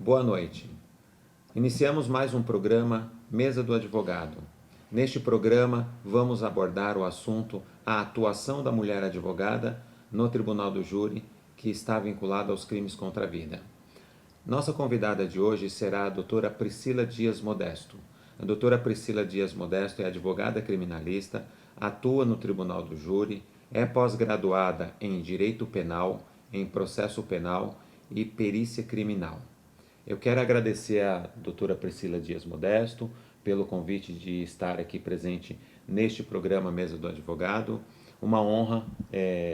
Boa noite. Iniciamos mais um programa Mesa do Advogado. Neste programa, vamos abordar o assunto a atuação da mulher advogada no Tribunal do Júri, que está vinculada aos crimes contra a vida. Nossa convidada de hoje será a doutora Priscila Dias Modesto. A doutora Priscila Dias Modesto é advogada criminalista, atua no Tribunal do Júri, é pós-graduada em Direito Penal, em Processo Penal e Perícia Criminal. Eu quero agradecer à doutora Priscila Dias Modesto pelo convite de estar aqui presente neste programa Mesa do Advogado. Uma honra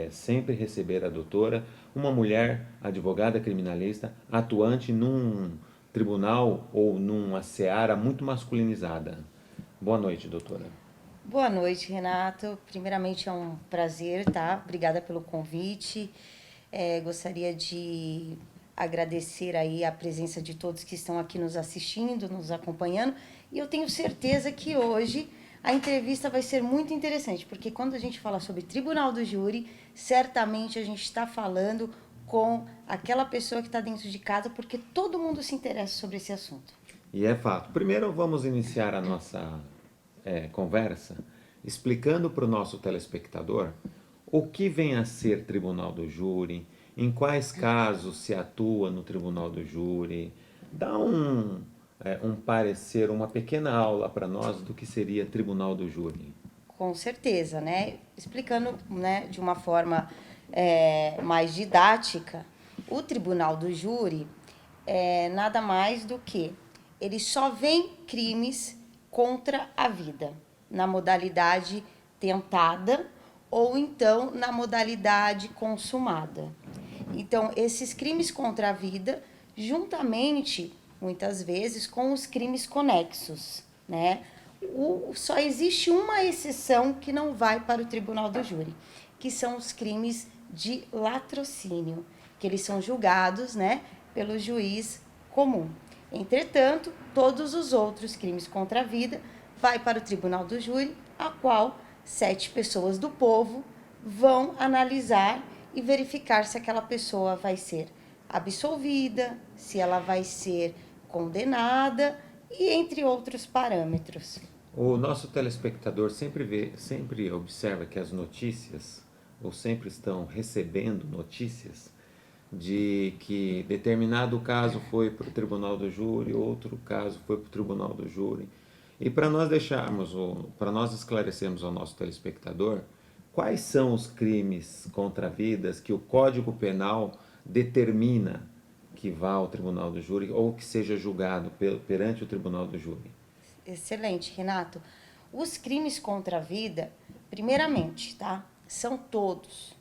sempre receber a doutora, uma mulher advogada criminalista, atuante num tribunal ou numa seara muito masculinizada. Boa noite, doutora. Boa noite, Renato. Primeiramente é um prazer, tá? Obrigada pelo convite. Gostaria de agradecer aí a presença de todos que estão aqui nos assistindo, nos acompanhando. E eu tenho certeza que hoje a entrevista vai ser muito interessante, porque quando a gente fala sobre Tribunal do Júri, certamente a gente está falando com aquela pessoa que está dentro de casa, porque todo mundo se interessa sobre esse assunto. E é fato. Primeiro vamos iniciar a nossa conversa explicando para o nosso telespectador o que vem a ser Tribunal do Júri, em quais casos se atua no Tribunal do Júri. Dá um parecer, uma pequena aula para nós do que seria Tribunal do Júri. Com certeza, né? Explicando, né, de uma forma mais didática, o Tribunal do Júri é nada mais do que ele só vê crimes contra a vida, na modalidade tentada ou então na modalidade consumada. Então, esses crimes contra a vida, juntamente, muitas vezes, com os crimes conexos, né? Só existe uma exceção que não vai para o Tribunal do Júri, que são os crimes de latrocínio, que eles são julgados, né, pelo juiz comum. Entretanto, todos os outros crimes contra a vida vai para o Tribunal do Júri, a qual 7 pessoas do povo vão analisar e verificar se aquela pessoa vai ser absolvida, se ela vai ser condenada e entre outros parâmetros. O nosso telespectador sempre observa que as notícias, ou sempre estão recebendo notícias, de que determinado caso foi para o Tribunal do Júri, outro caso foi para o Tribunal do Júri. E para nós esclarecermos ao nosso telespectador, quais são os crimes contra vidas que o Código Penal determina que vá ao Tribunal do Júri ou que seja julgado perante o Tribunal do Júri? Excelente, Renato. Os crimes contra a vida, primeiramente, tá? São todos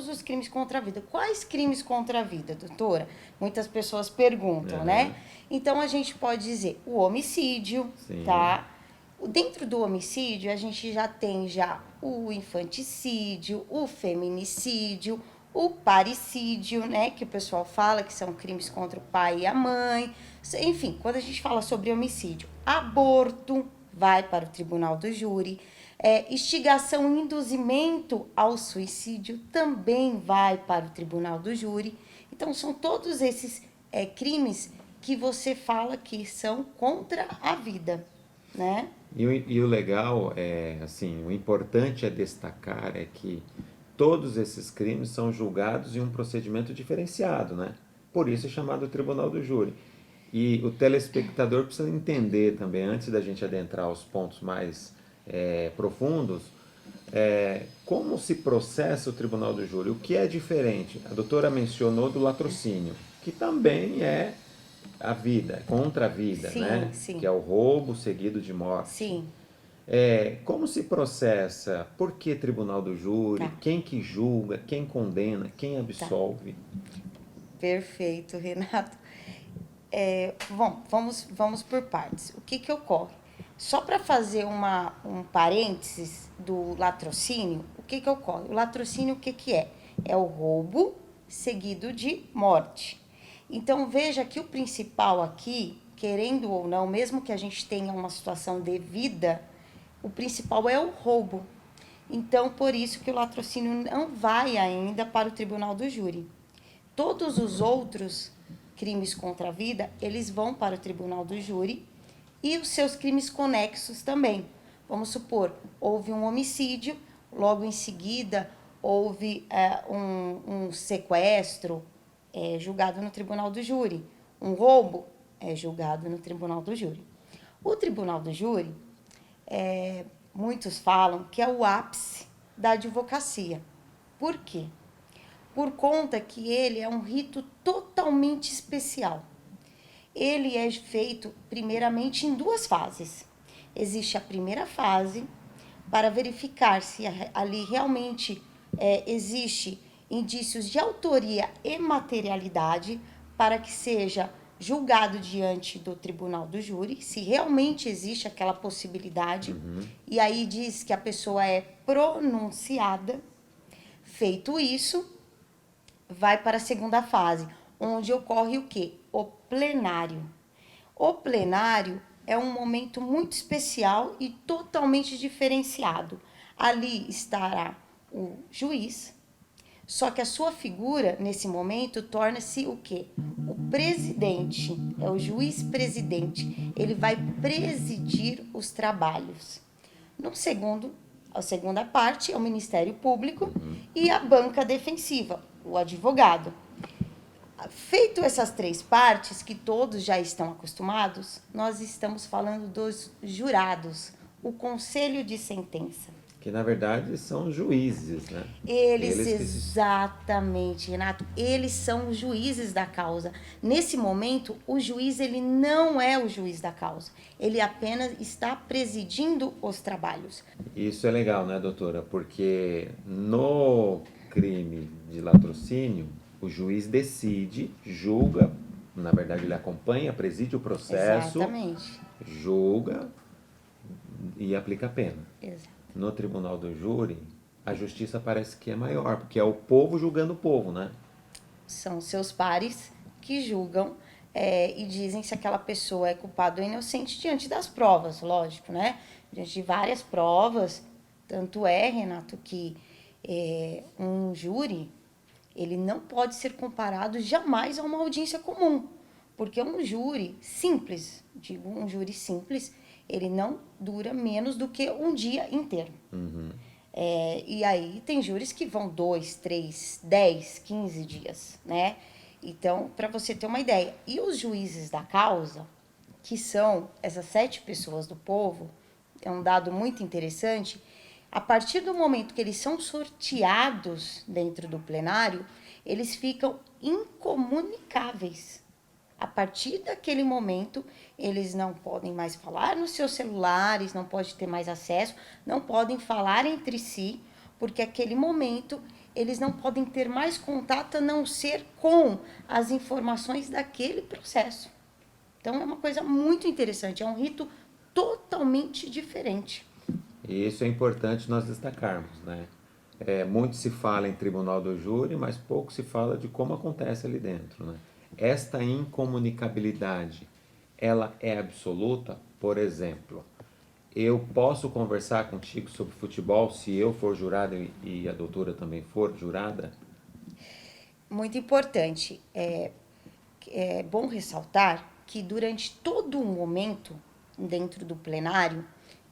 os crimes contra a vida. Quais crimes contra a vida, doutora? Muitas pessoas perguntam, né? Então, a gente pode dizer o homicídio, Sim. tá? Dentro do homicídio, a gente já tem o infanticídio, o feminicídio, o parricídio, né? Que o pessoal fala que são crimes contra o pai e a mãe. Enfim, quando a gente fala sobre homicídio, aborto vai para o Tribunal do Júri. Instigação e induzimento ao suicídio também vai para o Tribunal do Júri. Então, são todos esses crimes que você fala que são contra a vida, né? E o legal o importante a destacar é que todos esses crimes são julgados em um procedimento diferenciado, né? Por isso é chamado Tribunal do Júri. E o telespectador precisa entender também, antes da gente adentrar os pontos mais profundos, como se processa o Tribunal do Júri. O que é diferente? A doutora mencionou do latrocínio, que também é a vida, contra a vida, Sim, né? sim. Que é o roubo seguido de morte. Sim. Como se processa? Por que Tribunal do Júri? Tá. Quem que julga? Quem condena? Quem absolve? Perfeito, Renato. Bom, vamos por partes. O que ocorre? Só para fazer um parênteses do latrocínio, o que ocorre? O latrocínio, o que é? É o roubo seguido de morte. Então, veja que o principal aqui, querendo ou não, mesmo que a gente tenha uma situação de vida, o principal é o roubo. Então, por isso que o latrocínio não vai ainda para o Tribunal do Júri. Todos os outros crimes contra a vida, eles vão para o tribunal do júri e os seus crimes conexos também. Vamos supor, houve um homicídio, logo em seguida houve um sequestro, julgado no tribunal do júri. Um roubo é julgado no tribunal do júri. O tribunal do júri, muitos falam que é o ápice da advocacia. Por quê? Por conta que ele é um rito totalmente especial. Ele é feito primeiramente em 2 fases. Existe a primeira fase para verificar se ali realmente existe indícios de autoria e materialidade para que seja julgado diante do tribunal do júri, se realmente existe aquela possibilidade. E aí diz que a pessoa é pronunciada. Feito isso, vai para a segunda fase, onde ocorre o quê? O plenário. O plenário é um momento muito especial e totalmente diferenciado. Ali estará o juiz, só que a sua figura, nesse momento, torna-se o quê? O presidente, é o juiz presidente. Ele vai presidir os trabalhos. A segunda parte é o Ministério Público e a banca defensiva, o advogado. Feito essas 3 partes, que todos já estão acostumados, nós estamos falando dos jurados, o conselho de sentença. Que na verdade são juízes, né? Exatamente, Renato. Eles são os juízes da causa. Nesse momento, o juiz ele não é o juiz da causa. Ele apenas está presidindo os trabalhos. Isso é legal, né, doutora? Porque no crime de latrocínio, o juiz decide, julga, na verdade ele acompanha, preside o processo, Exatamente. julga e aplica a pena. Exato. No tribunal do júri, a justiça parece que é maior, porque é o povo julgando o povo, né? São seus pares que julgam e dizem se aquela pessoa é culpada ou inocente diante das provas, lógico, né? Diante de várias provas. Tanto é, Renato, que um júri, ele não pode ser comparado jamais a uma audiência comum. Porque um júri simples, ele não dura menos do que um dia inteiro. E aí tem júris que vão 2, 3, 10, 15 dias, né? Então, para você ter uma ideia. E os juízes da causa, que são essas 7 pessoas do povo, é um dado muito interessante, a partir do momento que eles são sorteados dentro do plenário, eles ficam incomunicáveis. A partir daquele momento, eles não podem mais falar nos seus celulares, não podem ter mais acesso, não podem falar entre si, porque aquele momento eles não podem ter mais contato a não ser com as informações daquele processo. Então é uma coisa muito interessante, é um rito totalmente diferente. E isso é importante nós destacarmos, né? Muito se fala em tribunal do júri, mas pouco se fala de como acontece ali dentro, né? Esta incomunicabilidade, ela é absoluta? Por exemplo, eu posso conversar contigo sobre futebol se eu for jurado e a doutora também for jurada? Muito importante. É bom ressaltar que durante todo o momento dentro do plenário,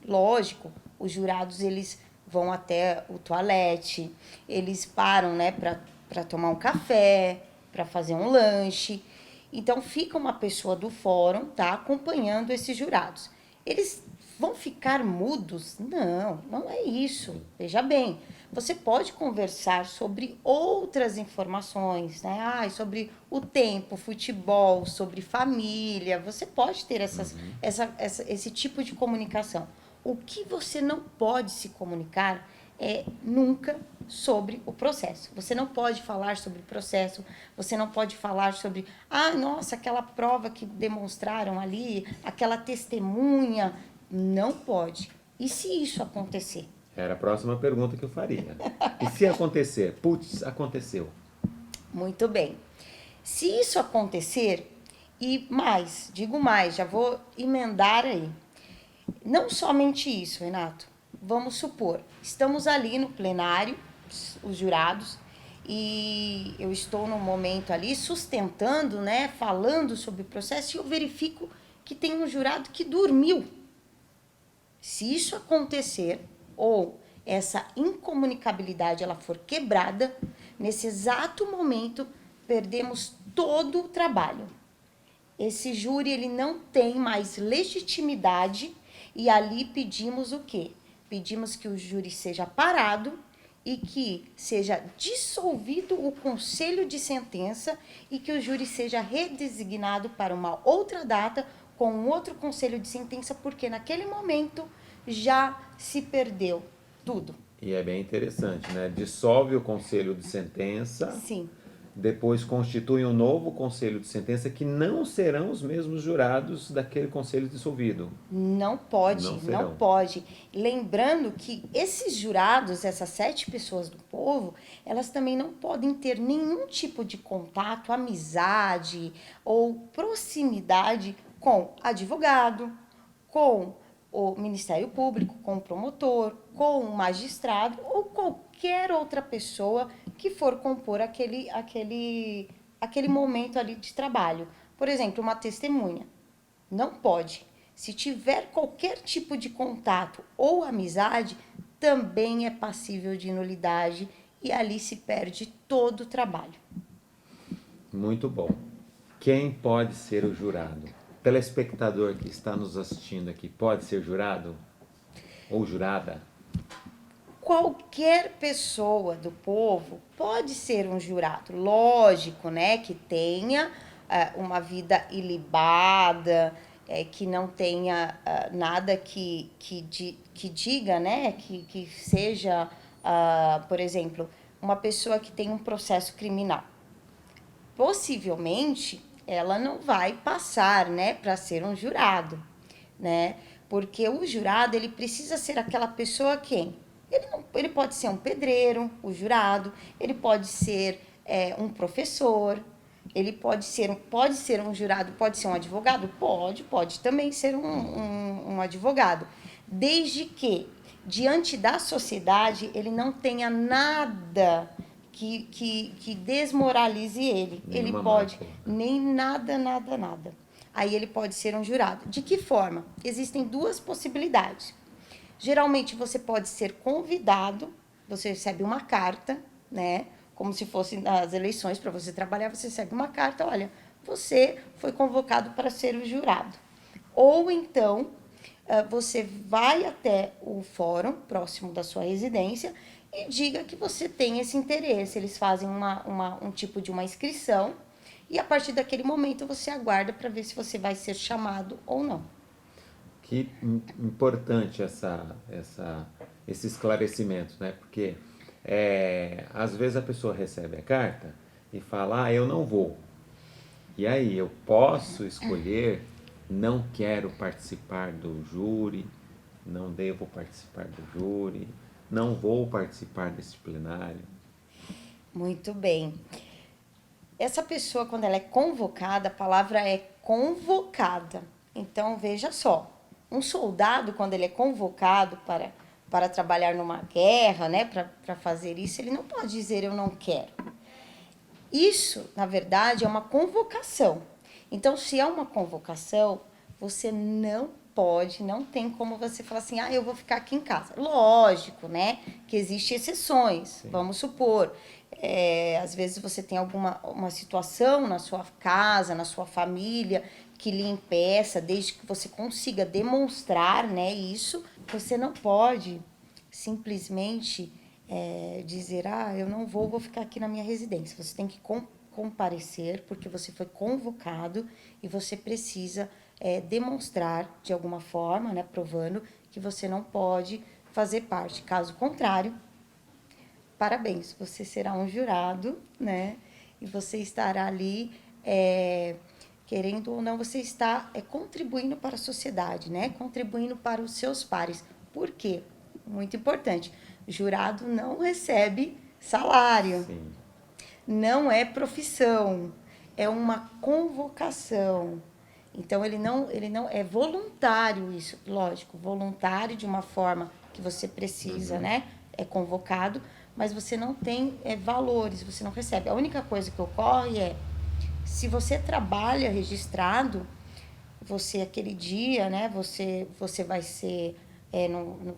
lógico, os jurados eles vão até o toalete, eles param, né, para tomar um café, para fazer um lanche. Então fica uma pessoa do fórum, tá, acompanhando esses jurados. Eles vão ficar mudos? Não, não é isso. Veja bem, você pode conversar sobre outras informações, né? Sobre o tempo, futebol, sobre família. Você pode ter esse tipo de comunicação. O que você não pode se comunicar é nunca sobre o processo. Você não pode falar sobre o processo, você não pode falar sobre, nossa, aquela prova que demonstraram ali, aquela testemunha. Não pode. E se isso acontecer? Era a próxima pergunta que eu faria. E se acontecer? Putz, aconteceu. Muito bem. Se isso acontecer, digo mais, já vou emendar aí. Não somente isso, Renato. Vamos supor, estamos ali no plenário, os jurados, e eu estou no momento ali sustentando, né, falando sobre o processo, e eu verifico que tem um jurado que dormiu. Se isso acontecer, ou essa incomunicabilidade ela for quebrada, nesse exato momento perdemos todo o trabalho. Esse júri ele não tem mais legitimidade e ali pedimos o quê? Pedimos que o júri seja parado e que seja dissolvido o conselho de sentença e que o júri seja redesignado para uma outra data com um outro conselho de sentença, porque naquele momento já se perdeu tudo. E é bem interessante, né? Dissolve o conselho de sentença, Sim. depois constitui um novo conselho de sentença que não serão os mesmos jurados daquele conselho dissolvido. Não pode, Não não serão. pode. Lembrando que esses jurados, essas 7 pessoas do povo, elas também não podem ter nenhum tipo de contato, amizade ou proximidade com advogado, com o Ministério Público, com o promotor, com o magistrado ou qualquer outra pessoa que for compor aquele momento ali de trabalho. Por exemplo, uma testemunha. Não pode. Se tiver qualquer tipo de contato ou amizade, também é passível de nulidade e ali se perde todo o trabalho. Muito bom. Quem pode ser o jurado? Telespectador que está nos assistindo aqui, pode ser jurado? Ou jurada? Qualquer pessoa do povo pode ser um jurado. Lógico, né, que tenha uma vida ilibada, que não tenha nada que diga, né, que seja, por exemplo, uma pessoa que tem um processo criminal. Possivelmente, ela não vai passar, né, para ser um jurado, né? Porque o jurado, ele precisa ser aquela pessoa quem? Ele pode ser um pedreiro, o jurado, ele pode ser um professor, ele pode ser um jurado, pode ser um advogado? Pode também ser um advogado. Desde que, diante da sociedade, ele não tenha nada que desmoralize ele. Ele Nenhuma pode, mácula. nem nada. Aí ele pode ser um jurado. De que forma? Existem 2 possibilidades. Geralmente você pode ser convidado, você recebe uma carta, né? Como se fosse nas eleições para você trabalhar, você recebe uma carta, olha, você foi convocado para ser o jurado. Ou então, você vai até o fórum próximo da sua residência e diga que você tem esse interesse. Eles fazem um tipo de uma inscrição e a partir daquele momento você aguarda para ver se você vai ser chamado ou não. Que importante esse esclarecimento, né? Porque às vezes a pessoa recebe a carta e fala, eu não vou. E aí, eu posso escolher, não quero participar do júri, não devo participar do júri, não vou participar desse plenário. Muito bem. Essa pessoa, quando ela é convocada, a palavra é convocada. Então, veja só, um soldado, quando ele é convocado para trabalhar numa guerra, né, para fazer isso, ele não pode dizer eu não quero. Isso, na verdade, é uma convocação. Então, se é uma convocação, você não pode, não tem como você falar assim, eu vou ficar aqui em casa. Lógico, né, que existem exceções. Sim. Vamos supor, às vezes você tem uma situação na sua casa, na sua família, que lhe impeça, desde que você consiga demonstrar, né, isso, você não pode simplesmente dizer, eu não vou ficar aqui na minha residência. Você tem que comparecer, porque você foi convocado e você precisa demonstrar de alguma forma, né, provando que você não pode fazer parte. Caso contrário, parabéns, você será um jurado, né, e você estará ali, querendo ou não, você está contribuindo para a sociedade, né, contribuindo para os seus pares. Por quê? Muito importante. Jurado não recebe salário. Sim. Não é profissão, é uma convocação. Então ele não é voluntário isso, lógico, voluntário de uma forma que você precisa, né? É convocado, mas você não tem valores, você não recebe. A única coisa que ocorre é, se você trabalha registrado, você aquele dia, né, você vai ser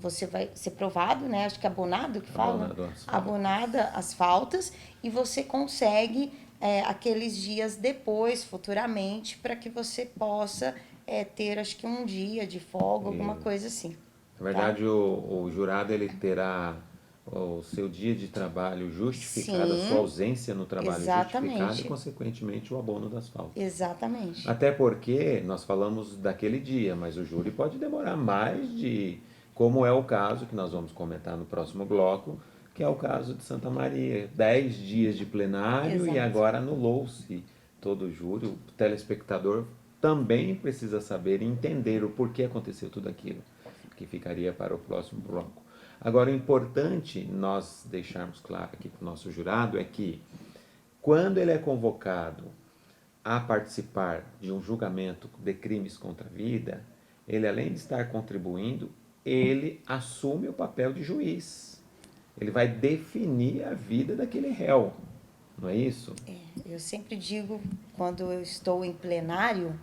você vai ser provado, né? Acho que é abonado que fala, Abonado às faltas. abonada as faltas, e você consegue aqueles dias depois, futuramente, para que você possa ter, acho que um dia de folga, alguma Isso. coisa assim. Na verdade, o jurado ele terá o seu dia de trabalho justificado, a sua Sim, ausência no trabalho justificada e, exatamente. consequentemente, o abono das faltas. Exatamente. Até porque nós falamos daquele dia, mas o júri pode demorar mais de, como é o caso que nós vamos comentar no próximo bloco, que é o caso de Santa Maria. 10 dias de plenário e Exato. agora anulou-se todo o júri. O telespectador também precisa saber e entender o porquê aconteceu tudo aquilo, que ficaria para o próximo bloco. Agora, o importante nós deixarmos claro aqui para o nosso jurado é que, quando ele é convocado a participar de um julgamento de crimes contra a vida, ele, além de estar contribuindo, ele assume o papel de juiz. Ele vai definir a vida daquele réu, não é isso? Eu sempre digo, quando eu estou em plenário,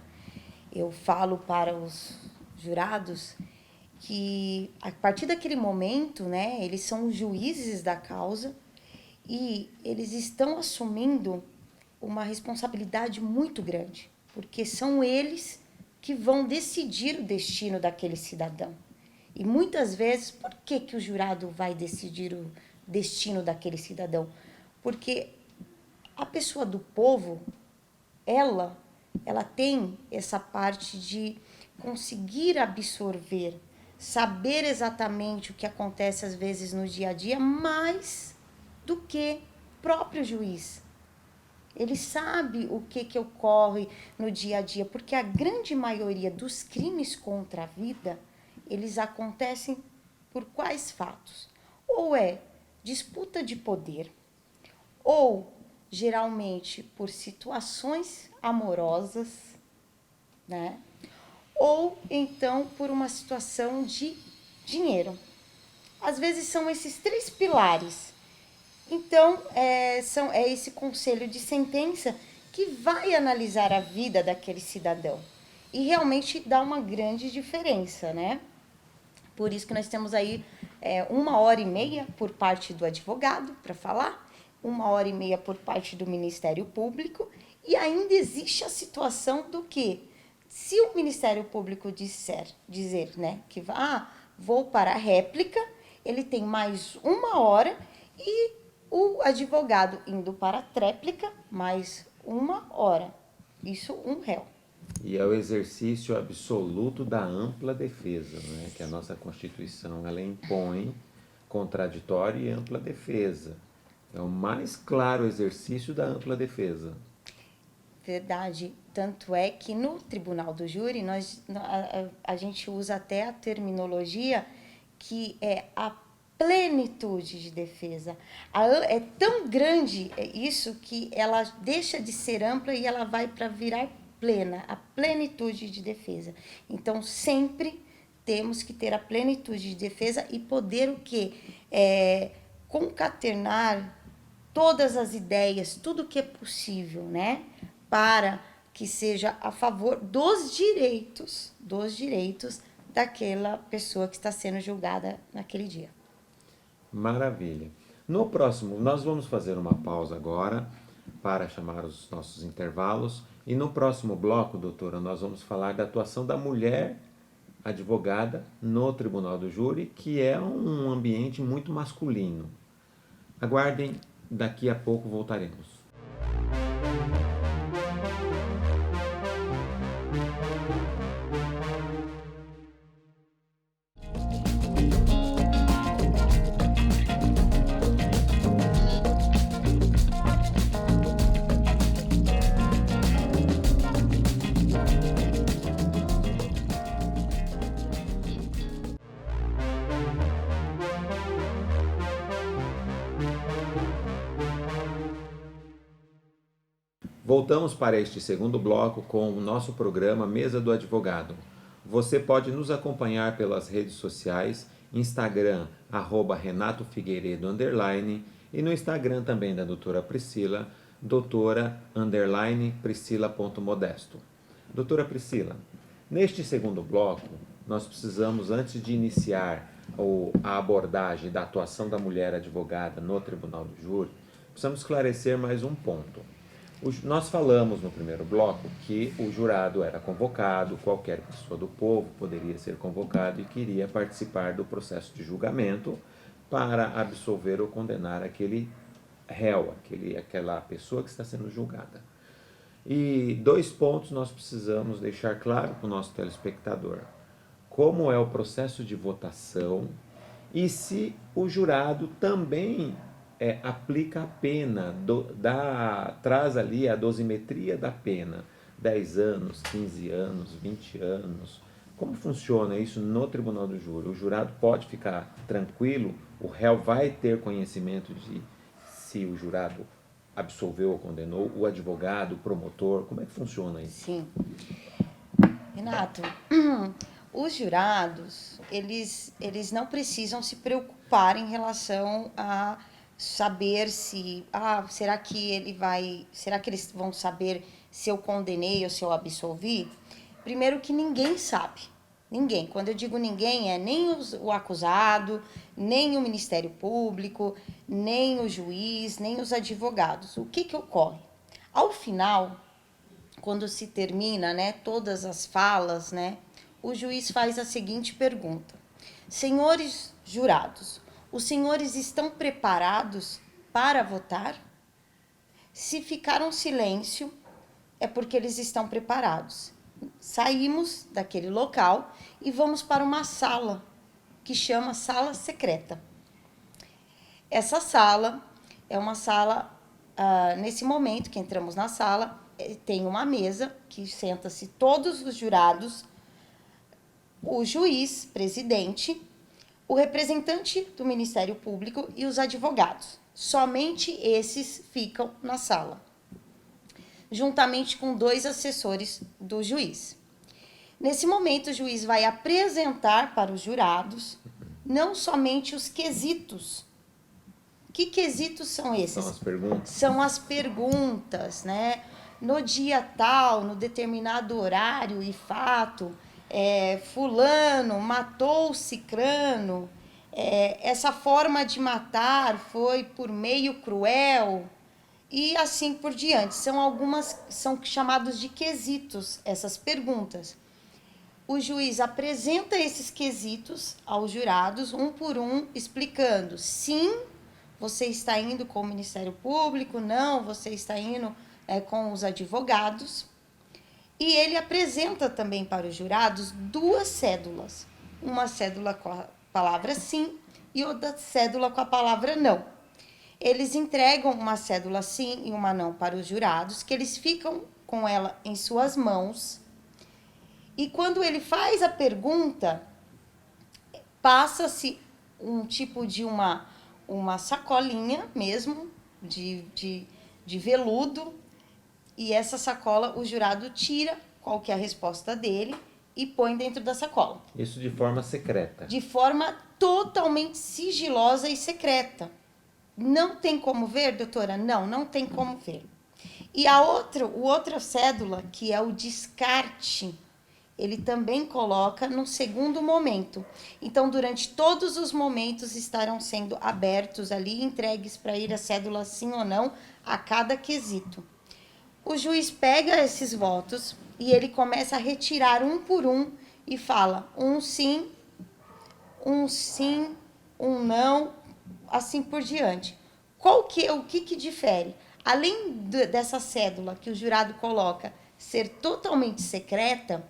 eu falo para os jurados que a partir daquele momento, né, eles são os juízes da causa e eles estão assumindo uma responsabilidade muito grande, porque são eles que vão decidir o destino daquele cidadão. E muitas vezes, por que que o jurado vai decidir o destino daquele cidadão? Porque a pessoa do povo, ela tem essa parte de conseguir absorver, saber exatamente o que acontece às vezes no dia a dia, mais do que o próprio juiz. Ele sabe o que ocorre no dia a dia, porque a grande maioria dos crimes contra a vida, eles acontecem por quais fatos? Ou é disputa de poder, ou geralmente por situações amorosas, né? Ou então por uma situação de dinheiro. Às vezes são esses três pilares. Então, é esse conselho de sentença que vai analisar a vida daquele cidadão e realmente dá uma grande diferença, né? Por isso que nós temos aí 1h30 por parte do advogado para falar, 1h30 por parte do Ministério Público, e ainda existe a situação do que, se o Ministério Público dizer, né, que vou para a réplica, ele tem mais 1 hora, e o advogado indo para a tréplica, mais 1 hora. Isso, um réu. E é o exercício absoluto da ampla defesa, né? Que a nossa Constituição ela impõe contraditório e ampla defesa. É o mais claro exercício da ampla defesa. Verdade. Tanto é que no Tribunal do Júri, a gente usa até a terminologia que é a plenitude de defesa. É tão grande isso que ela deixa de ser ampla e ela vai para virar plena, a plenitude de defesa. Então, sempre temos que ter a plenitude de defesa e poder o quê? Concatenar todas as ideias, tudo que é possível, né? Para que seja a favor dos direitos daquela pessoa que está sendo julgada naquele dia. Maravilha. No próximo, nós vamos fazer uma pausa agora para chamar os nossos intervalos. E no próximo bloco, doutora, nós vamos falar da atuação da mulher advogada no Tribunal do Júri, que é um ambiente muito masculino. Aguardem, daqui a pouco voltaremos. Voltamos para este segundo bloco com o nosso programa Mesa do Advogado. Você pode nos acompanhar pelas redes sociais Instagram, @Renato Figueiredo _ e no Instagram também da doutora Priscila, doutora_Priscila.modesto. Doutora Priscila, neste segundo bloco, nós precisamos, antes de iniciar a abordagem da atuação da mulher advogada no Tribunal do Júri, precisamos esclarecer mais um ponto. Nós falamos no primeiro bloco que o jurado era convocado, qualquer pessoa do povo poderia ser convocado e queria participar do processo de julgamento para absolver ou condenar aquele réu, aquela pessoa que está sendo julgada. E 2 pontos nós precisamos deixar claro para o nosso telespectador. Como é o processo de votação e se o jurado também aplica a pena, traz ali a dosimetria da pena, 10 anos, 15 anos, 20 anos. Como funciona isso no Tribunal do Júri? O jurado pode ficar tranquilo? O réu vai ter conhecimento de se o jurado absolveu ou condenou? O advogado, o promotor, como é que funciona isso? Sim. Renato, os jurados, eles não precisam se preocupar em relação a saber se, será que eles vão saber se eu condenei ou se eu absolvi? Primeiro que ninguém sabe. Ninguém. Quando eu digo ninguém, nem o acusado, nem o Ministério Público, nem o juiz, nem os advogados. O que ocorre? Ao final, quando se termina, todas as falas, o juiz faz a seguinte pergunta: senhores jurados, os senhores estão preparados para votar? Se ficaram silêncio, é porque eles estão preparados. Saímos daquele local e vamos para uma sala que chama sala secreta. Essa sala é uma sala, nesse momento que entramos na sala, tem uma mesa que senta-se todos os jurados, o juiz, presidente, o representante do Ministério Público e os advogados. Somente esses ficam na sala, juntamente com 2 assessores do juiz. Nesse momento, o juiz vai apresentar para os jurados não somente os quesitos. Que quesitos são esses? São as perguntas. São as perguntas, No dia tal, no determinado horário e fato, fulano matou cicrano, essa forma de matar foi por meio cruel, e assim por diante. São chamados de quesitos, essas perguntas. O juiz apresenta esses quesitos aos jurados, um por um, explicando: sim, você está indo com o Ministério Público, não, você está indo com os advogados. E ele apresenta também para os jurados 2 cédulas. Uma cédula com a palavra sim e outra cédula com a palavra não. Eles entregam uma cédula sim e uma não para os jurados, que eles ficam com ela em suas mãos. E quando ele faz a pergunta, passa-se um tipo de uma sacolinha mesmo, de veludo, e essa sacola o jurado tira qual que é a resposta dele e põe dentro da sacola. Isso de forma secreta. De forma totalmente sigilosa e secreta. Não tem como ver, doutora? Não tem como ver. E outra cédula, que é o descarte, ele também coloca no segundo momento. Então, durante todos os momentos estarão sendo abertos ali, entregues para ir a cédula sim ou não a cada quesito. O juiz pega esses votos e ele começa a retirar um por um e fala um sim, um não, assim por diante. O que difere? Além dessa cédula que o jurado coloca ser totalmente secreta,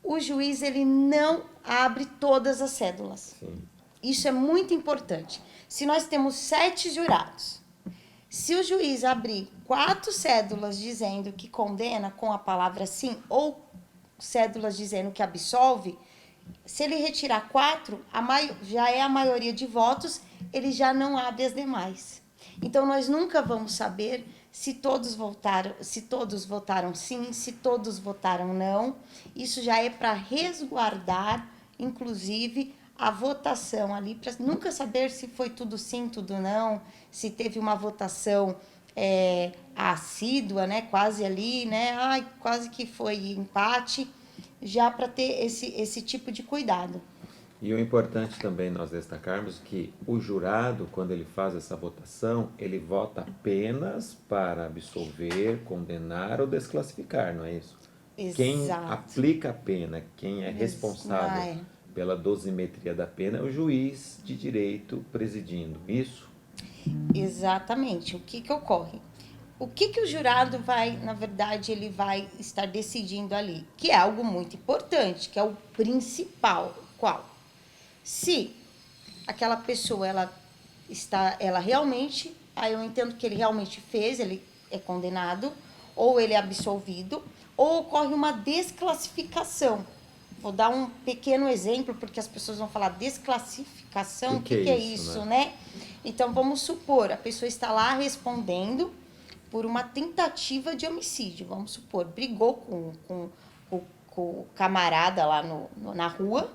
o juiz ele não abre todas as cédulas. Sim. Isso é muito importante. Se nós temos 7 jurados, se o juiz abrir 4 cédulas dizendo que condena com a palavra sim ou cédulas dizendo que absolve, se ele retirar 4, já é a maioria de votos, ele já não abre as demais. Então, nós nunca vamos saber se todos votaram sim, se todos votaram não. Isso já é para resguardar, inclusive, a votação ali, para nunca saber se foi tudo sim, tudo não, se teve uma votação assídua, né, quase ali, né, ai, quase que foi empate, já para ter esse tipo de cuidado. E o importante também nós destacarmos que o jurado, quando ele faz essa votação, ele vota apenas para absolver, condenar ou desclassificar, não é isso? Quem Exato. aplica a pena, quem é responsável Ai, pela dosimetria da pena é o juiz de direito presidindo. Isso? exatamente. O que ocorre? O que o jurado vai, na verdade, ele vai estar decidindo ali? Que é algo muito importante, que é o principal. Qual? Se aquela pessoa, ela realmente, aí eu entendo que ele realmente fez, ele é condenado, ou ele é absolvido, ou ocorre uma desclassificação. Vou dar um pequeno exemplo, porque as pessoas vão falar desclassificação, o Que é que é isso, isso, né? né? Então, vamos supor, a pessoa está lá respondendo por uma tentativa de homicídio. Vamos supor, brigou com o camarada lá na rua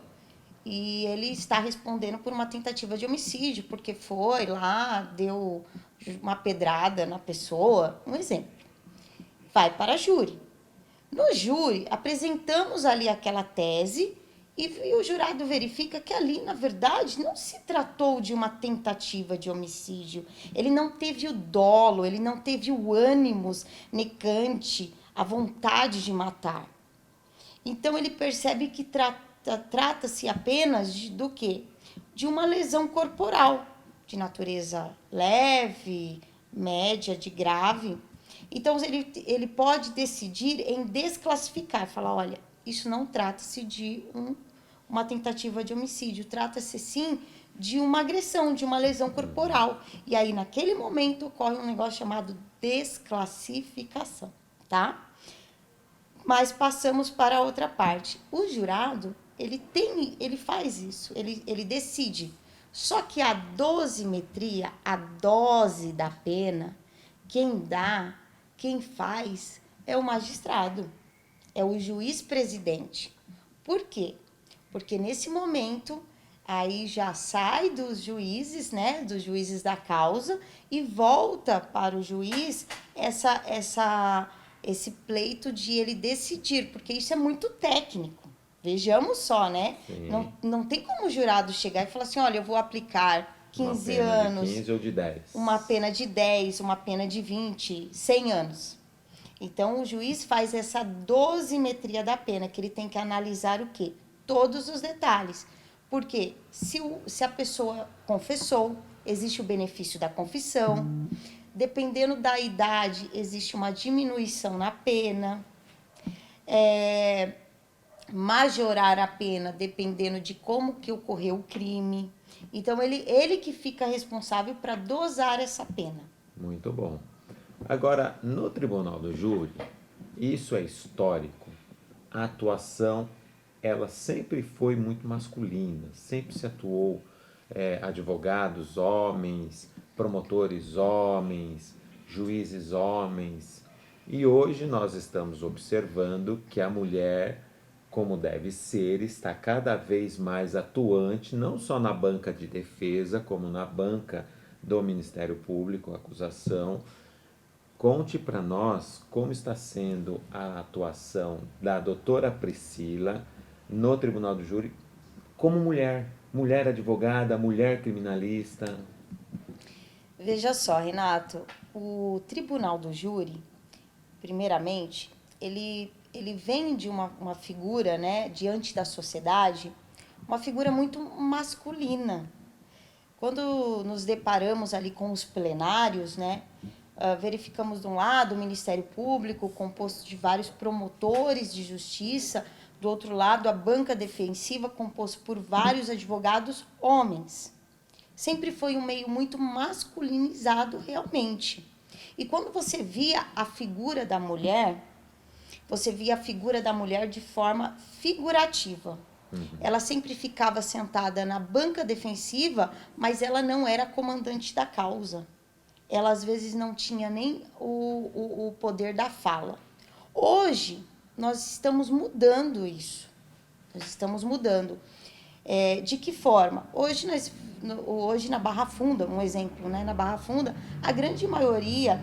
e ele está respondendo por uma tentativa de homicídio, porque foi lá, deu uma pedrada na pessoa. Um exemplo. Vai para júri. No júri, apresentamos ali aquela tese e o jurado verifica que ali, na verdade, não se tratou de uma tentativa de homicídio. Ele não teve o dolo, ele não teve o ânimos necante, a vontade de matar. Então, ele percebe que trata-se apenas do quê? De uma lesão corporal, de natureza leve, média, de grave. Então, ele pode decidir em desclassificar, falar, olha, isso não trata-se de uma tentativa de homicídio, trata-se sim de uma agressão, de uma lesão corporal. E aí, naquele momento, ocorre um negócio chamado desclassificação, tá? Mas passamos para a outra parte. O jurado, ele faz isso, ele decide. Só que a dosimetria, a dose da pena, quem dá, quem faz, é o magistrado, é o juiz presidente. Por quê? Porque nesse momento, aí já sai dos juízes, né, dos juízes da causa, e volta para o juiz esse pleito de ele decidir, porque isso é muito técnico. Vejamos só, né? Sim. Não tem como o jurado chegar e falar assim, olha, eu vou aplicar Uma 15 pena de anos, 15 ou de 10. uma pena de 10, uma pena de 20, 100 anos. Então, o juiz faz essa dosimetria da pena, que ele tem que analisar o quê? Todos os detalhes. Porque se a pessoa confessou, existe o benefício da confissão. Dependendo da idade, existe uma diminuição na pena. Majorar a pena, dependendo de como que ocorreu o crime. Então, ele que fica responsável para dosar essa pena. Muito bom. Agora, no tribunal do júri, isso é histórico. A atuação, ela sempre foi muito masculina, sempre se atuou advogados homens, promotores homens, juízes homens. E hoje nós estamos observando que a mulher, como deve ser, está cada vez mais atuante, não só na banca de defesa, como na banca do Ministério Público, acusação. Conte para nós como está sendo a atuação da doutora Priscila no Tribunal do Júri como mulher, mulher advogada, mulher criminalista. Veja só, Renato, o Tribunal do Júri, primeiramente, ele vem de uma figura, né, diante da sociedade, uma figura muito masculina. Quando nos deparamos ali com os plenários, né, verificamos de um lado o Ministério Público, composto de vários promotores de justiça, do outro lado a banca defensiva, composto por vários advogados homens. Sempre foi um meio muito masculinizado realmente. E quando você via a figura da mulher, você via a figura da mulher de forma figurativa. Ela sempre ficava sentada na banca defensiva, mas ela não era comandante da causa. Ela às vezes não tinha nem o poder da fala. Hoje, nós estamos mudando isso. Nós estamos mudando. De que forma? Hoje na Barra Funda, um exemplo, né? Na Barra Funda, a grande maioria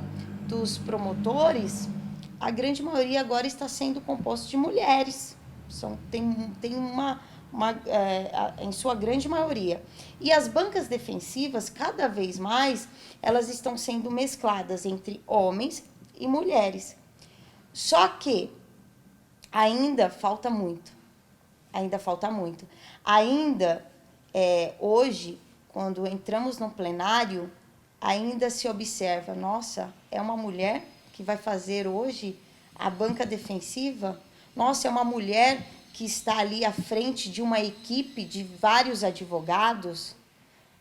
dos promotores, a grande maioria agora está sendo composto de mulheres. Tem em sua grande maioria. E as bancas defensivas, cada vez mais, elas estão sendo mescladas entre homens e mulheres. Só que ainda falta muito. Ainda falta muito. Ainda, hoje, quando entramos no plenário, ainda se observa, nossa, é uma mulher que vai fazer hoje a banca defensiva? Nossa, é uma mulher que está ali à frente de uma equipe de vários advogados?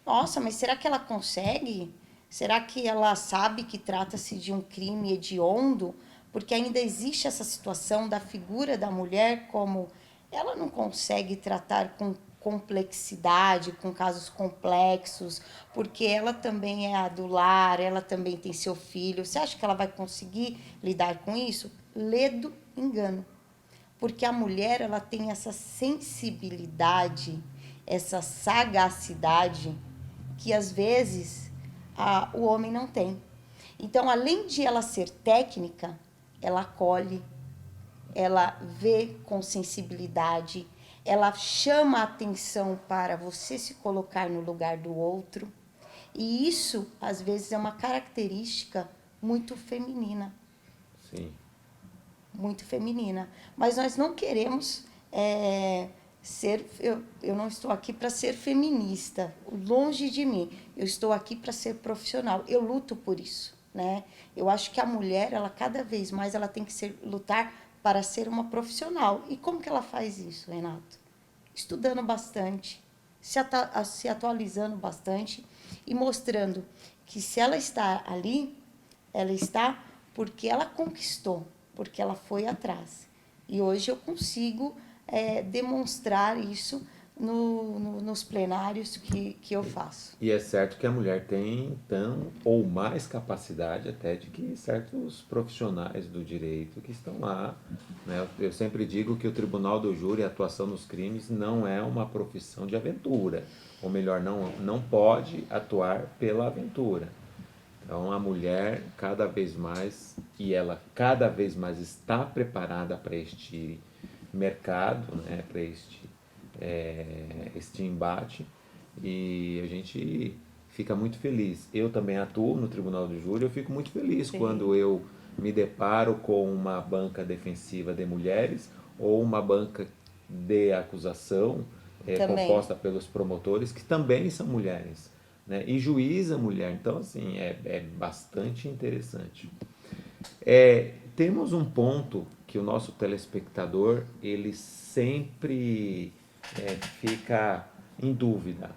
Nossa, mas será que ela consegue? Será que ela sabe que trata-se de um crime hediondo? Porque ainda existe essa situação da figura da mulher como ela não consegue tratar com complexidade, com casos complexos, porque ela também é a do lar, ela também tem seu filho. Você acha que ela vai conseguir lidar com isso? Ledo engano. Porque a mulher, ela tem essa sensibilidade, essa sagacidade que às vezes o homem não tem. Então, além de ela ser técnica, ela acolhe, ela vê com sensibilidade, ela chama a atenção para você se colocar no lugar do outro. E isso, às vezes, é uma característica muito feminina. Sim. Muito feminina. Mas nós não queremos ser... Eu não estou aqui para ser feminista, longe de mim. Eu estou aqui para ser profissional. Eu luto por isso, né? Eu acho que a mulher, ela cada vez mais, ela tem que lutar para ser uma profissional. E como que ela faz isso, Renato? Estudando bastante, se atualizando bastante e mostrando que se ela está ali, ela está porque ela conquistou, porque ela foi atrás. E hoje eu consigo demonstrar isso nos plenários que eu faço. E é certo que a mulher tem tão ou mais capacidade até de que certos profissionais do direito que estão lá, né? Eu sempre digo que o Tribunal do Júri, a atuação nos crimes, não é uma profissão de aventura. Ou melhor, não pode atuar pela aventura. Então a mulher cada vez mais, e ela cada vez mais está preparada para este mercado, né? Para este embate, e a gente fica muito feliz. Eu também atuo no Tribunal do Júri, eu fico muito feliz Sim. quando eu me deparo com uma banca defensiva de mulheres ou uma banca de acusação composta pelos promotores, que também são mulheres, né? E juíza mulher. Então, assim, é bastante interessante. Temos um ponto que o nosso telespectador, ele sempre fica em dúvida.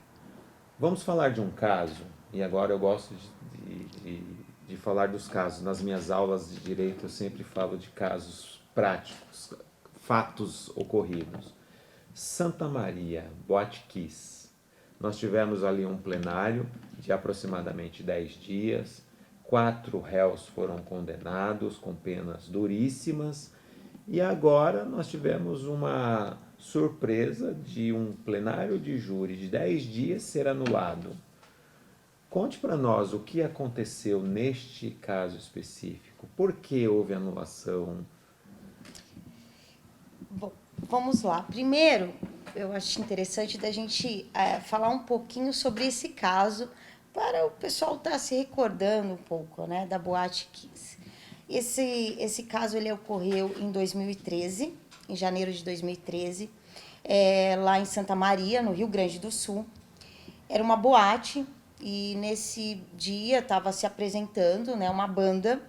Vamos falar de um caso, e agora eu gosto de falar dos casos. Nas minhas aulas de direito eu sempre falo de casos práticos, fatos ocorridos. Santa Maria, Boate Kiss. Nós tivemos ali um plenário de aproximadamente 10 dias, 4 réus foram condenados com penas duríssimas, e agora nós tivemos uma surpresa de um plenário de júri de 10 dias ser anulado. Conte para nós o que aconteceu neste caso específico. Por que houve anulação? Bom, vamos lá. Primeiro, eu acho interessante da gente falar um pouquinho sobre esse caso, para o pessoal estar se recordando um pouco, né, da Boate Kiss. Esse caso ele ocorreu em 2013, em janeiro de 2013, lá em Santa Maria, no Rio Grande do Sul. Era uma boate e nesse dia estava se apresentando, né, uma banda.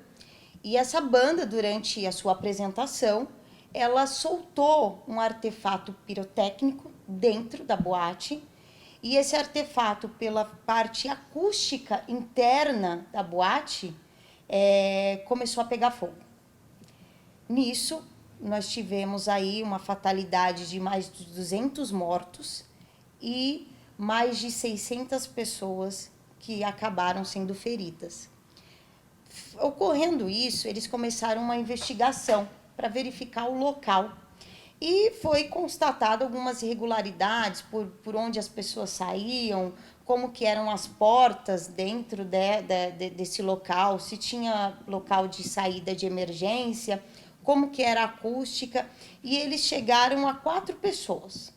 E essa banda, durante a sua apresentação, ela soltou um artefato pirotécnico dentro da boate. E esse artefato, pela parte acústica interna da boate, começou a pegar fogo. Nisso, nós tivemos aí uma fatalidade de mais de 200 mortos e mais de 600 pessoas que acabaram sendo feridas. Ocorrendo isso, eles começaram uma investigação para verificar o local. E foi constatado algumas irregularidades por onde as pessoas saíam, como que eram as portas dentro desse local, se tinha local de saída de emergência, como que era a acústica. E eles chegaram a 4 pessoas,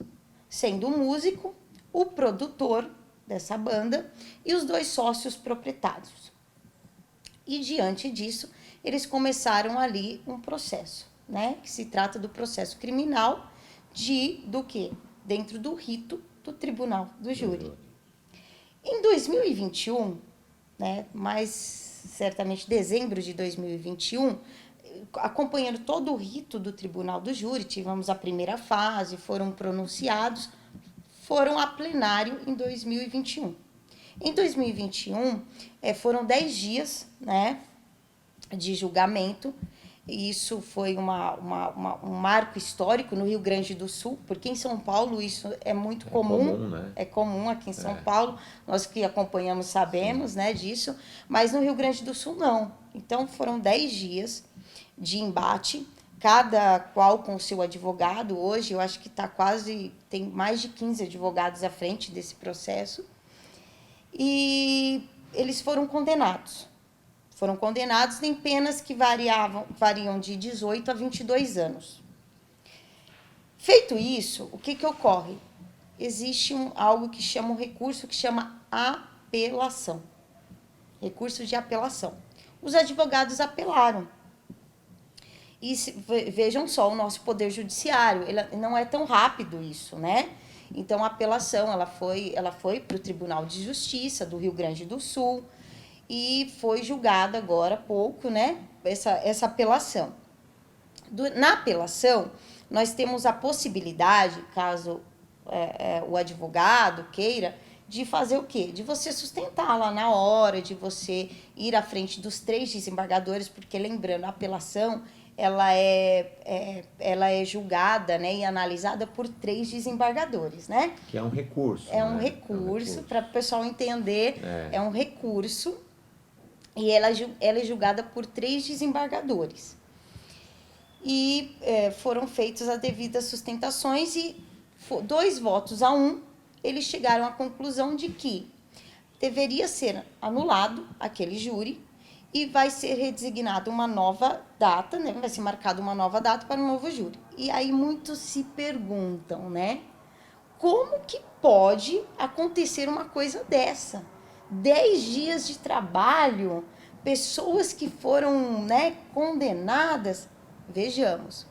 sendo o músico, o produtor dessa banda e os 2 sócios proprietários. E diante disso, eles começaram ali um processo, né? Que se trata do processo criminal do quê? Dentro do rito do tribunal do júri. Em 2021, né, mais certamente dezembro de 2021, acompanhando todo o rito do tribunal do júri, tivemos a primeira fase, foram pronunciados, foram a plenário em 2021. Em 2021, foram 10 dias, né, de julgamento. Isso foi um marco histórico no Rio Grande do Sul, porque em São Paulo isso é muito comum. Né? É comum aqui em São Paulo, nós que acompanhamos sabemos, né, disso, mas no Rio Grande do Sul não. Então foram 10 dias de embate, cada qual com o seu advogado. Hoje eu acho que tem mais de 15 advogados à frente desse processo. E eles foram condenados. Foram condenados em penas que variam de 18 a 22 anos. Feito isso, o que ocorre? Existe algo que chama um recurso que chama apelação. Recurso de apelação. Os advogados apelaram. E vejam só, o nosso poder judiciário, ele não é tão rápido isso, né? Então, a apelação, ela foi para o Tribunal de Justiça do Rio Grande do Sul, e foi julgada agora há pouco, né, essa apelação. Na apelação, nós temos a possibilidade, caso o advogado queira, de fazer o quê? De você sustentar lá na hora, de você ir à frente dos 3 desembargadores, porque lembrando, a apelação, ela é julgada, né, e analisada por 3 desembargadores, né? Que é um recurso. É um recurso, para o pessoal entender, é um recurso. E ela é julgada por 3 desembargadores. E foram feitas as devidas sustentações e 2 votos a 1, eles chegaram à conclusão de que deveria ser anulado aquele júri e vai ser redesignada uma nova data, né? Vai ser marcada uma nova data para um novo júri. E aí muitos se perguntam, né? Como que pode acontecer uma coisa dessa? 10 dias de trabalho, pessoas que foram, né, condenadas. Vejamos,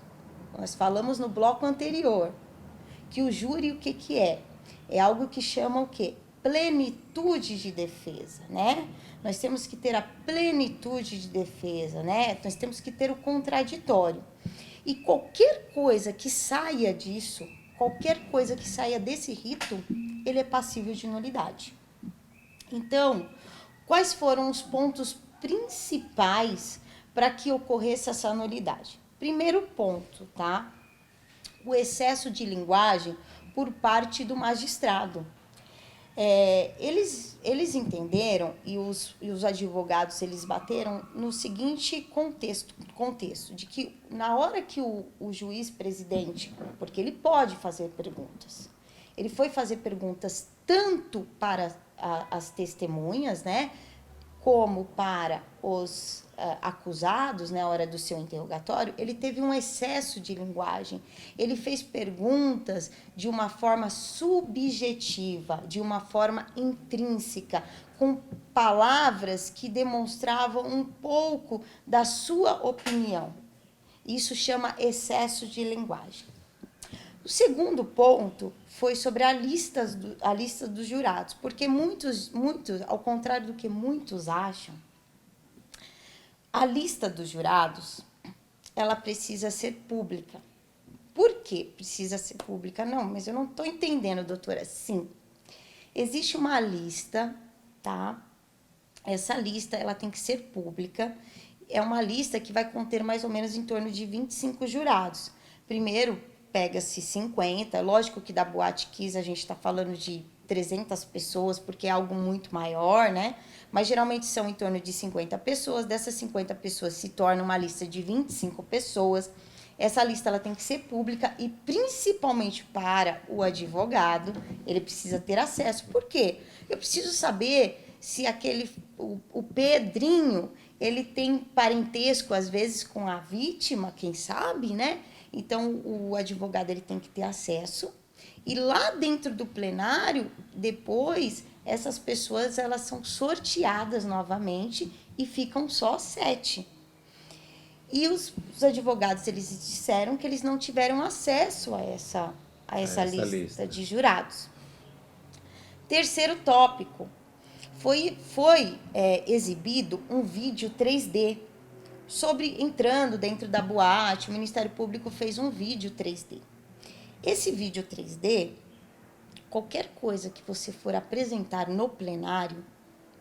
nós falamos no bloco anterior que o júri, o que é? É algo que chama o quê? Plenitude de defesa, né? Nós temos que ter a plenitude de defesa, né? Nós temos que ter o contraditório. E qualquer coisa que saia disso, qualquer coisa que saia desse rito, ele é passível de nulidade. Então, quais foram os pontos principais para que ocorresse essa nulidade? Primeiro ponto, tá? O excesso de linguagem por parte do magistrado. Eles entenderam, e os advogados, eles bateram no seguinte contexto, de que na hora que o juiz presidente, porque ele pode fazer perguntas, ele foi fazer perguntas tanto para as testemunhas, né, como para os acusados, na hora do seu interrogatório, ele teve um excesso de linguagem. Ele fez perguntas de uma forma subjetiva, de uma forma intrínseca, com palavras que demonstravam um pouco da sua opinião. Isso chama excesso de linguagem. O segundo ponto foi sobre a lista dos jurados, porque muitos, ao contrário do que muitos acham, a lista dos jurados, ela precisa ser pública. Por que precisa ser pública? Não, mas eu não estou entendendo, doutora. Sim, existe uma lista, tá? Essa lista, ela tem que ser pública. É uma lista que vai conter mais ou menos em torno de 25 jurados. Primeiro, pega-se 50, lógico que da Boate Kiss a gente está falando de 300 pessoas, porque é algo muito maior, né? Mas geralmente são em torno de 50 pessoas. Dessas 50 pessoas se torna uma lista de 25 pessoas. Essa lista ela tem que ser pública e principalmente para o advogado, ele precisa ter acesso. Por quê? Eu preciso saber se o Pedrinho, ele tem parentesco às vezes com a vítima, quem sabe, né? Então o advogado ele tem que ter acesso. E lá dentro do plenário, depois essas pessoas elas são sorteadas novamente e ficam só 7. E os advogados, eles disseram que eles não tiveram acesso a essa lista de jurados. Terceiro tópico, foi exibido um vídeo 3D sobre entrando dentro da boate, o Ministério Público fez um vídeo 3D. Esse vídeo 3D, qualquer coisa que você for apresentar no plenário,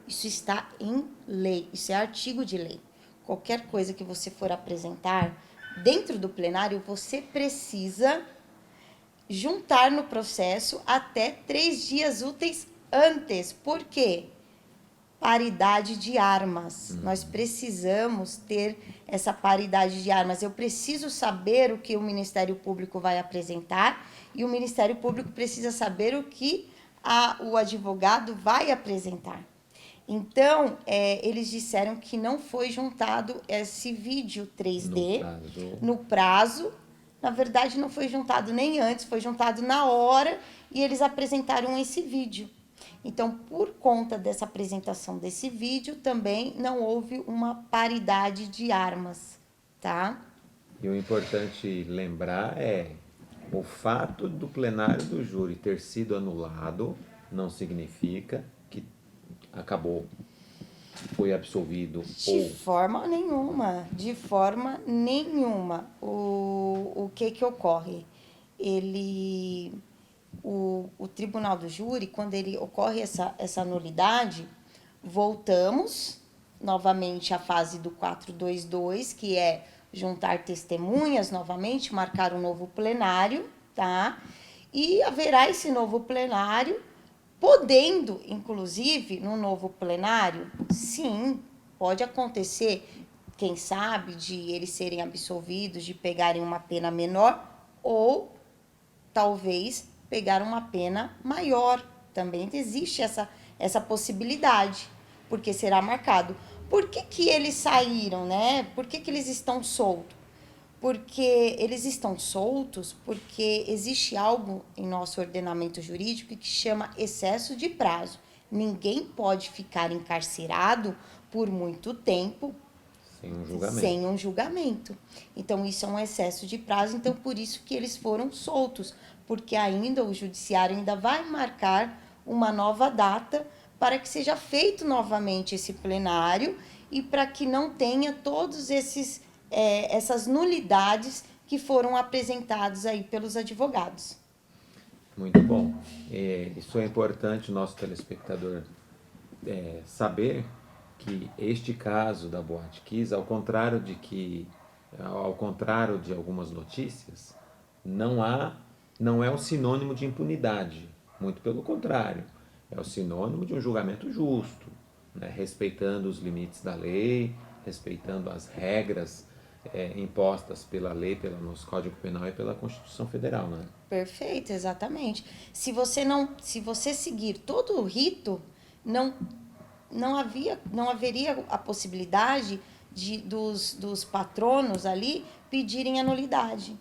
isso está em lei, isso é artigo de lei. Qualquer coisa que você for apresentar dentro do plenário, você precisa juntar no processo até 3 dias úteis antes. Por quê? Paridade de armas. Nós precisamos ter essa paridade de armas. Eu preciso saber o que o Ministério Público vai apresentar e o Ministério Público precisa saber o que o advogado vai apresentar. Então, eles disseram que não foi juntado esse vídeo 3D no prazo. Na verdade, não foi juntado nem antes, foi juntado na hora e eles apresentaram esse vídeo. Então, por conta dessa apresentação desse vídeo, também não houve uma paridade de armas, tá? E o importante lembrar é o fato do plenário do júri ter sido anulado não significa que acabou, foi absolvido. De forma nenhuma, de forma nenhuma. O que ocorre? O tribunal do júri, quando ele ocorre essa nulidade, voltamos novamente à fase do 422, que é juntar testemunhas novamente, marcar um novo plenário, tá? E haverá esse novo plenário, podendo, inclusive, no novo plenário, sim, pode acontecer, quem sabe, de eles serem absolvidos, de pegarem uma pena menor, ou talvez pegar uma pena maior. Também existe essa possibilidade, porque será marcado. Por que eles saíram, né? Por que eles estão soltos? Porque eles estão soltos porque existe algo em nosso ordenamento jurídico que chama excesso de prazo. Ninguém pode ficar encarcerado por muito tempo sem um julgamento. Então, isso é um excesso de prazo. Então, por isso que eles foram soltos, porque ainda o judiciário ainda vai marcar uma nova data para que seja feito novamente esse plenário e para que não tenha todos essas nulidades que foram apresentadas aí pelos advogados. Muito bom. Isso é importante o nosso telespectador saber que este caso da Boate Kiss, ao contrário de algumas notícias, não é o sinônimo de impunidade. Muito pelo contrário, é o sinônimo de um julgamento justo, né? Respeitando os limites da lei, respeitando as regras impostas pela lei, pelo nosso Código Penal e pela Constituição Federal, né? Perfeito, exatamente. Se você seguir todo o rito, não haveria a possibilidade dos patronos ali pedirem a nulidade.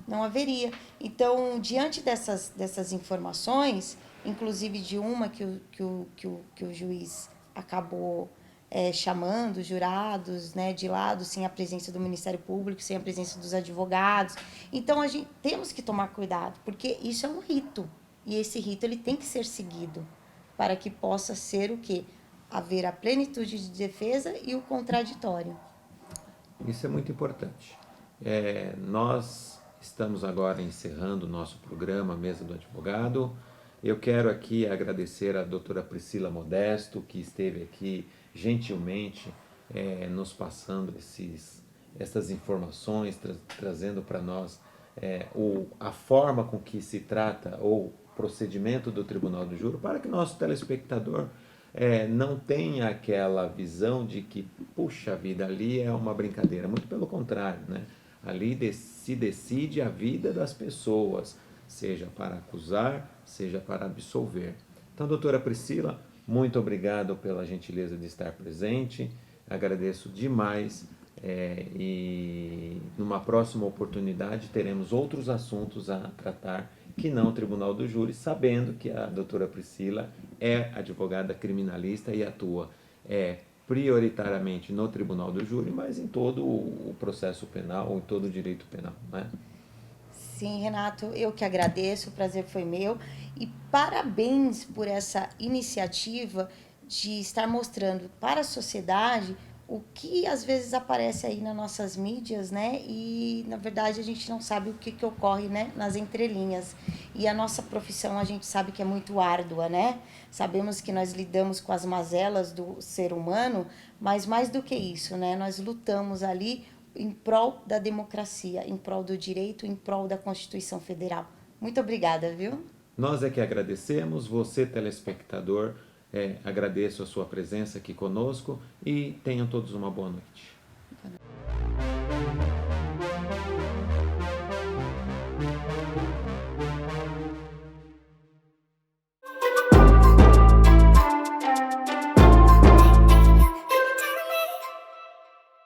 Não haveria. Então, diante dessas informações, inclusive de uma que o juiz acabou chamando jurados, né, de lado, sem a presença do Ministério Público, sem a presença dos advogados. Então, temos que tomar cuidado, porque isso é um rito. E esse rito ele tem que ser seguido para que possa ser o quê? Haver a plenitude de defesa e o contraditório. Isso é muito importante. Nós estamos agora encerrando o nosso programa Mesa do Advogado. Eu quero aqui agradecer a doutora Priscila Modesto, que esteve aqui gentilmente nos passando essas informações, trazendo para nós a forma com que se trata o procedimento do Tribunal do Júri, para que nosso telespectador não tenha aquela visão de que, puxa vida, ali é uma brincadeira. Muito pelo contrário, né? Ali se decide a vida das pessoas, seja para acusar, seja para absolver. Então, doutora Priscila, muito obrigado pela gentileza de estar presente, agradeço demais e numa próxima oportunidade teremos outros assuntos a tratar que não o Tribunal do Júri, sabendo que a doutora Priscila é advogada criminalista e atua prioritariamente no Tribunal do Júri, mas em todo o processo penal, em todo o direito penal, né? Sim, Renato, eu que agradeço, o prazer foi meu. E parabéns por essa iniciativa de estar mostrando para a sociedade o que às vezes aparece aí nas nossas mídias, né? E na verdade a gente não sabe o que ocorre, né, nas entrelinhas. E a nossa profissão a gente sabe que é muito árdua, né? Sabemos que nós lidamos com as mazelas do ser humano, mas mais do que isso, né? Nós lutamos ali em prol da democracia, em prol do direito, em prol da Constituição Federal. Muito obrigada, viu? Nós é que agradecemos, você telespectador, agradeço a sua presença aqui conosco e tenham todos uma boa noite.